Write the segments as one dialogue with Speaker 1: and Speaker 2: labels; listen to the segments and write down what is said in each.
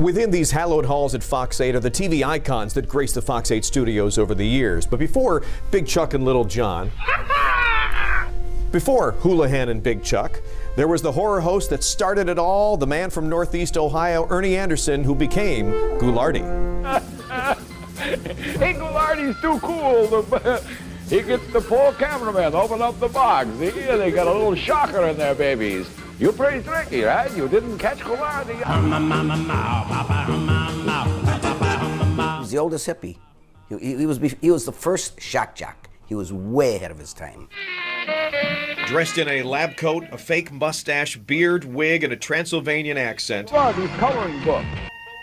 Speaker 1: Within these hallowed halls at Fox 8 are the TV icons that grace the Fox 8 studios over the years. But before Big Chuck and Little John, before Houlihan and Big Chuck, there was the horror host that started it all, the man from Northeast Ohio, Ernie Anderson, who became Ghoulardi.
Speaker 2: Hey, Ghoulardi's too cool. He gets the poor cameraman open up the box. See, they got a little shocker in there, babies. You're pretty tricky, right? You didn't catch Ghoulardi.
Speaker 3: He was the oldest hippie. He was the first shock jock. He was way ahead of his time.
Speaker 1: Dressed in a lab coat, a fake mustache, beard, wig, and a Transylvanian accent,
Speaker 2: Ghoulardi's coloring book.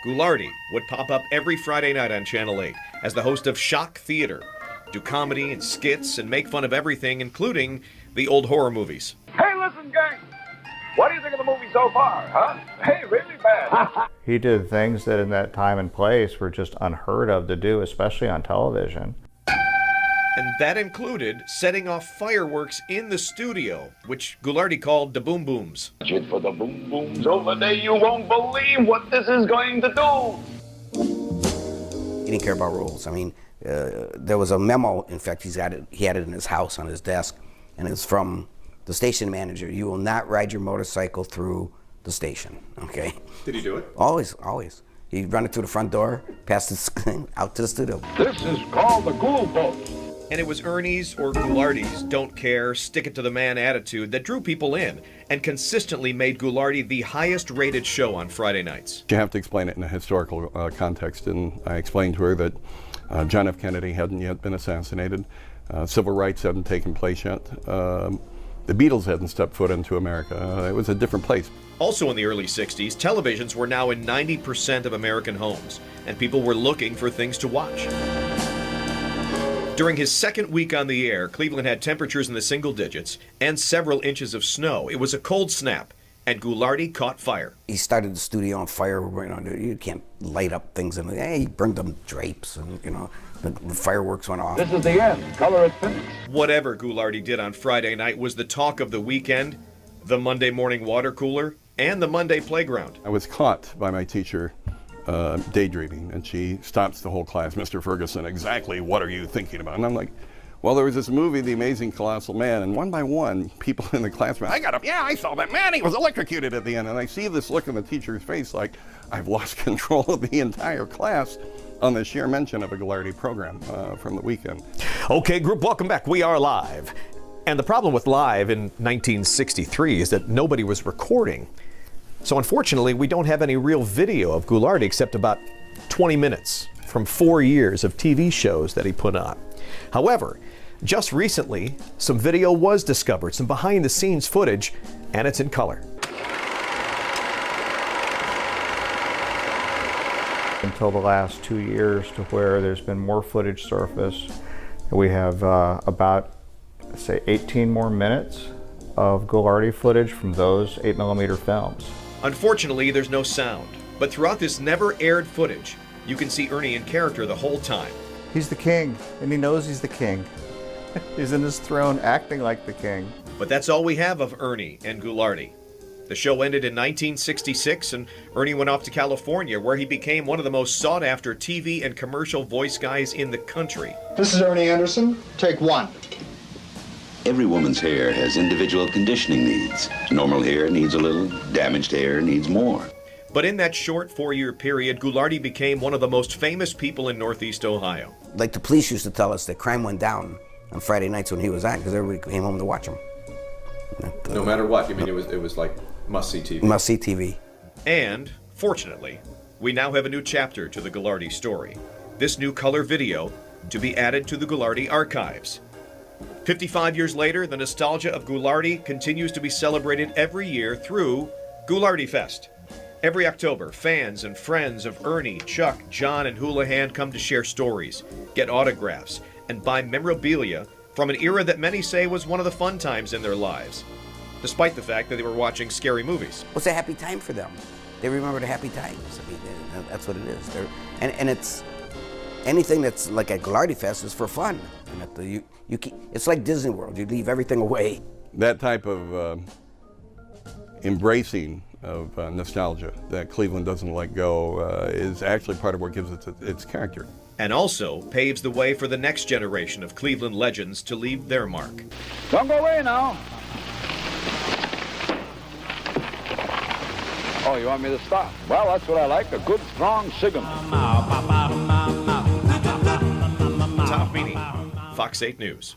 Speaker 1: Ghoulardi would pop up every Friday night on Channel 8 as the host of Shock Theater, do comedy and skits and make fun of everything, including the old horror movies.
Speaker 2: Hey, listen, gang. What do you think of the movie so far, huh? Hey, really bad.
Speaker 4: He did things that in that time and place were just unheard of to do, especially on television.
Speaker 1: And that included setting off fireworks in the studio, which Ghoulardi called the boom booms.
Speaker 2: Shit for the boom booms over there. You won't believe what this is going to do.
Speaker 3: He didn't care about rules. I mean, there was a memo, in fact, he had it in his house on his desk, and it's from the station manager. You will not ride your motorcycle through the station, okay?
Speaker 1: Did he do it?
Speaker 3: Always, always. He'd run it through the front door, past the out to the studio.
Speaker 2: This is called the Ghoul Boat.
Speaker 1: And it was Ernie's or Ghoulardi's don't care, stick it to the man attitude that drew people in and consistently made Ghoulardi the highest rated show on Friday nights.
Speaker 5: You have to explain it in a historical context, and I explained to her that John F. Kennedy hadn't yet been assassinated, civil rights hadn't taken place yet, the Beatles hadn't stepped foot into America. It was a different place.
Speaker 1: Also in the early 60s, televisions were now in 90% of American homes, and people were looking for things to watch. During his second week on the air, Cleveland had temperatures in the single digits and several inches of snow. It was a cold snap, and Ghoulardi caught fire.
Speaker 3: He started the studio on fire. You know, you can't light up things, and he burned them drapes, and you know, the fireworks went off.
Speaker 2: This is the end. Color it finished.
Speaker 1: Whatever Ghoulardi did on Friday night was the talk of the weekend, the Monday morning water cooler, and the Monday playground.
Speaker 5: I was caught by my teacher daydreaming, and she stops the whole class. Mr. Ferguson, exactly what are you thinking about? And I'm like, well, there was this movie, The Amazing Colossal Man, and one by one, people in the class went, I got up, yeah, I saw that man, he was electrocuted at the end. And I see this look on the teacher's face like, I've lost control of the entire class on the sheer mention of a Ghoulardi program from the weekend.
Speaker 1: Okay, group, welcome back. We are live. And the problem with live in 1963 is that nobody was recording. So unfortunately, we don't have any real video of Ghoulardi except about 20 minutes from 4 years of TV shows that he put on. However, just recently, some video was discovered, some behind-the-scenes footage, and it's in color.
Speaker 4: Until the last 2 years, to where there's been more footage surface. We have about, say, 18 more minutes of Ghoulardi footage from those 8mm films.
Speaker 1: Unfortunately, there's no sound, but throughout this never-aired footage, you can see Ernie in character the whole time.
Speaker 4: He's the king, and he knows he's the king. He's in his throne acting like the king.
Speaker 1: But that's all we have of Ernie and Ghoulardi. The show ended in 1966, and Ernie went off to California, where he became one of the most sought-after TV and commercial voice guys in the country.
Speaker 6: This is Ernie Anderson. Take one.
Speaker 7: Every woman's hair has individual conditioning needs. Normal hair needs a little, damaged hair needs more.
Speaker 1: But in that short 4-year period, Ghoulardi became one of the most famous people in Northeast Ohio.
Speaker 3: Like the police used to tell us that crime went down on Friday nights when he was on, because everybody came home to watch him.
Speaker 1: No matter what, you mean it was like must-see TV?
Speaker 3: Must-see TV.
Speaker 1: And, fortunately, we now have a new chapter to the Ghoulardi story. This new color video to be added to the Ghoulardi archives. 55 years later, the nostalgia of Ghoulardi continues to be celebrated every year through Ghoulardi Fest. Every October, fans and friends of Ernie, Chuck, John, and Houlihan come to share stories, get autographs, and buy memorabilia from an era that many say was one of the fun times in their lives, despite the fact that they were watching scary movies.
Speaker 3: It's a happy time for them. They remember the happy times. I mean, that's what it is. And it's anything that's like at Ghoulardi Fest is for fun. And it's like Disney World. You leave everything away.
Speaker 5: That type of embracing of nostalgia that Cleveland doesn't let go is actually part of what gives it its character.
Speaker 1: And also paves the way for the next generation of Cleveland legends to leave their mark.
Speaker 2: Don't go away now. Oh, you want me to stop? Well, that's what I like, a good, strong signal.
Speaker 1: Top Meany, Fox 8 News.